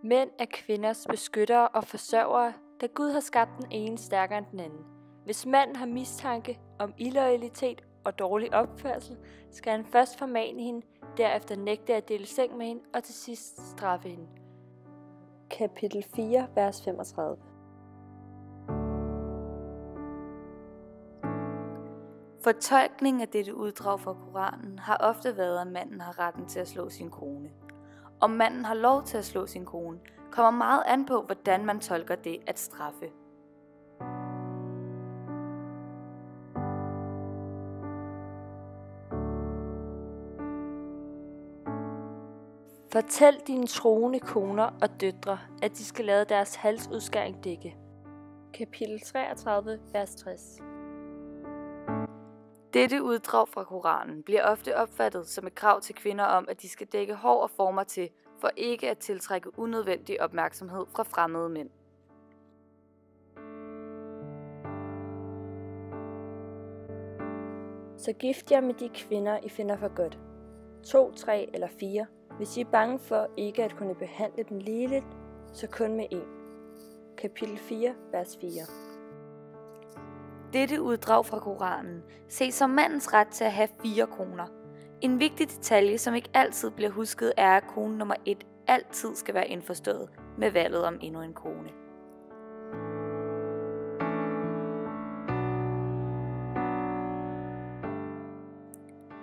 Mænd er kvinders beskyttere og forsørgere, da Gud har skabt den ene stærkere end den anden. Hvis manden har mistanke om illoyalitet og dårlig opførsel, skal han først formane hende, derefter nægte at dele seng med hende og til sidst straffe hende. Kapitel 4, vers 35. Fortolkningen af dette uddrag fra Koranen har ofte været, at manden har retten til at slå sin kone. Om manden har lov til at slå sin kone, kommer meget an på, hvordan man tolker det at straffe. Fortæl dine troende koner og døtre, at de skal lade deres halsudskæring dække. Kapitel 33, vers 60. Dette uddrag fra Koranen bliver ofte opfattet som et krav til kvinder om, at de skal dække hår og former til, for ikke at tiltrække unødvendig opmærksomhed fra fremmede mænd. Så gift jer med de kvinder, I finder for godt. 2, 3 eller 4. Hvis I er bange for ikke at kunne behandle dem ligeligt, så kun med én. Kapitel 4, vers 4. Dette uddrag fra Koranen ses som mandens ret til at have 4 koner. En vigtig detalje, som ikke altid bliver husket, er, at kone nummer 1 altid skal være indforstået med valget om endnu en kone.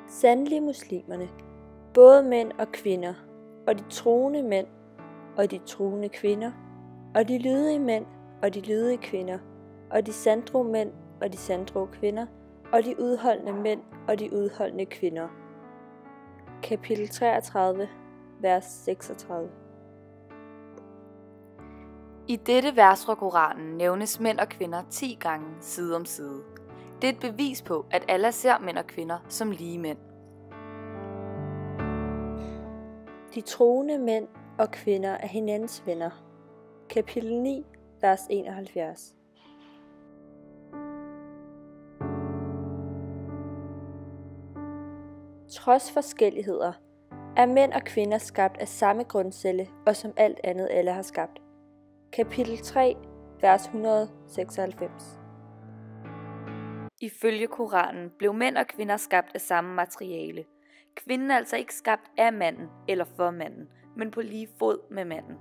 Sandelig muslimerne, både mænd og kvinder, og de troende mænd, og de troende kvinder, og de lydige mænd, og de lydige kvinder, og de sandro mænd, og de sandro kvinder, og de udholdende mænd, og de udholdende kvinder. Kapitel 33, vers 36. I dette vers fra Koranen nævnes mænd og kvinder 10 gange side om side. Det er et bevis på, at Allah ser mænd og kvinder som lige mænd. De troende mænd og kvinder er hinandens venner. Kapitel 9, vers 71. Trods forskelligheder er mænd og kvinder skabt af samme grundcelle og som alt andet alle har skabt. Kapitel 3, vers 196. Ifølge Koranen blev mænd og kvinder skabt af samme materiale. Kvinden er altså ikke skabt af manden eller for manden, men på lige fod med manden.